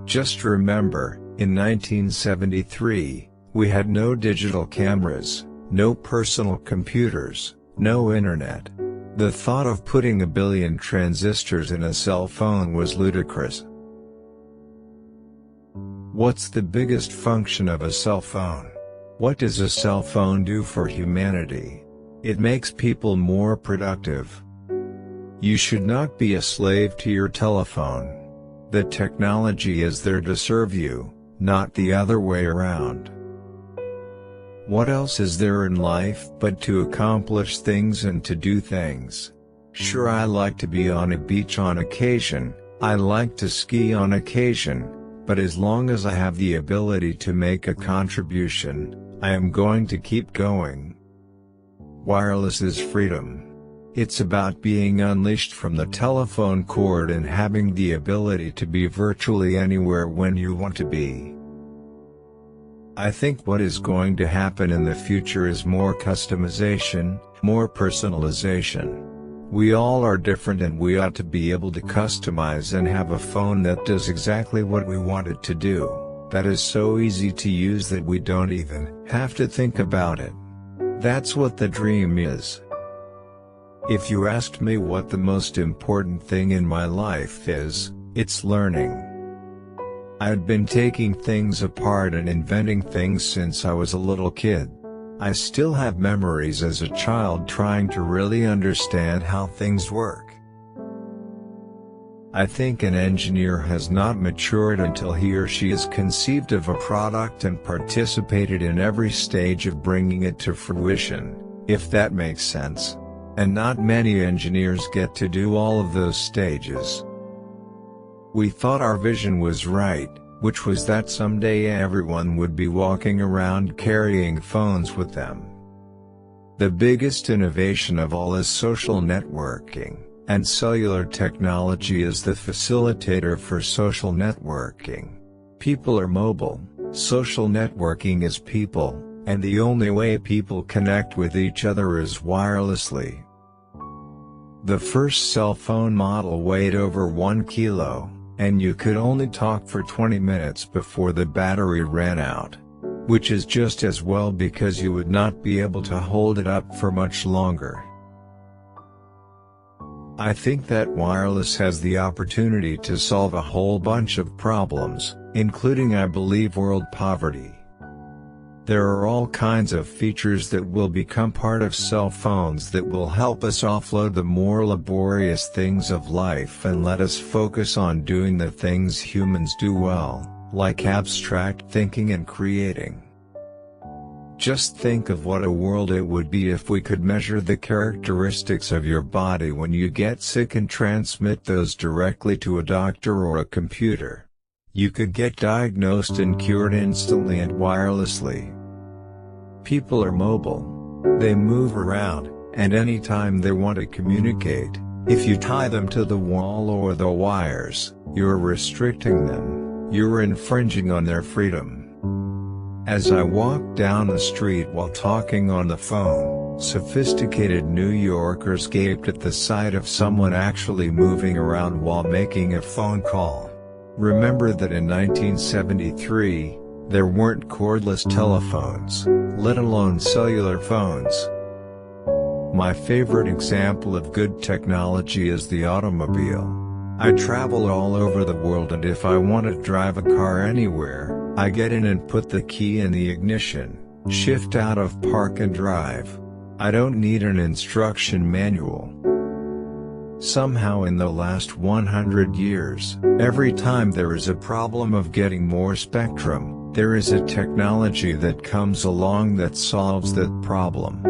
Just remember, in 1973, we had no digital cameras, no personal computers, no internet. The thought of putting a billion transistors in a cell phone was ludicrous. What's the biggest function of a cell phone? What does a cell phone do for humanity? It makes people more productive. You should not be a slave to your telephone. The technology is there to serve you, not the other way around. What else is there in life but to accomplish things and to do things? Sure, I like to be on a beach on occasion, I like to ski on occasion, but as long as I have the ability to make a contribution, I am going to keep going. Wireless is freedom. It's about being unleashed from the telephone cord and having the ability to be virtually anywhere when you want to be. I think what is going to happen in the future is more customization, more personalization. We all are different and we ought to be able to customize and have a phone that does exactly what we want it to do, that is so easy to use that we don't even have to think about it. That's what the dream is. If you asked me what the most important thing in my life is, it's learning. I'd been taking things apart and inventing things since I was a little kid. I still have memories as a child trying to really understand how things work. I think an engineer has not matured until he or she has conceived of a product and participated in every stage of bringing it to fruition, if that makes sense. And not many engineers get to do all of those stages. We thought our vision was right, which was that someday everyone would be walking around carrying phones with them. The biggest innovation of all is social networking, and cellular technology is the facilitator for social networking. People are mobile, social networking is people, and the only way people connect with each other is wirelessly. The first cell phone model weighed over 1 kilo, and you could only talk for 20 minutes before the battery ran out. Which is just as well because you would not be able to hold it up for much longer. I think that wireless has the opportunity to solve a whole bunch of problems, including I believe world poverty. There are all kinds of features that will become part of cell phones that will help us offload the more laborious things of life and let us focus on doing the things humans do well, like abstract thinking and creating. Just think of what a world it would be if we could measure the characteristics of your body when you get sick and transmit those directly to a doctor or a computer. You could get diagnosed and cured instantly and wirelessly. People are mobile. They move around, and anytime they want to communicate, if you tie them to the wall or the wires, you're restricting them, you're infringing on their freedom. As I walked down the street while talking on the phone, sophisticated New Yorkers gaped at the sight of someone actually moving around while making a phone call. Remember that in 1973, there weren't cordless telephones, let alone cellular phones. My favorite example of good technology is the automobile. I travel all over the world, and if I want to drive a car anywhere, I get in and put the key in the ignition, shift out of park and drive. I don't need an instruction manual. Somehow in the last 100 years, every time there is a problem of getting more spectrum, there is a technology that comes along that solves that problem.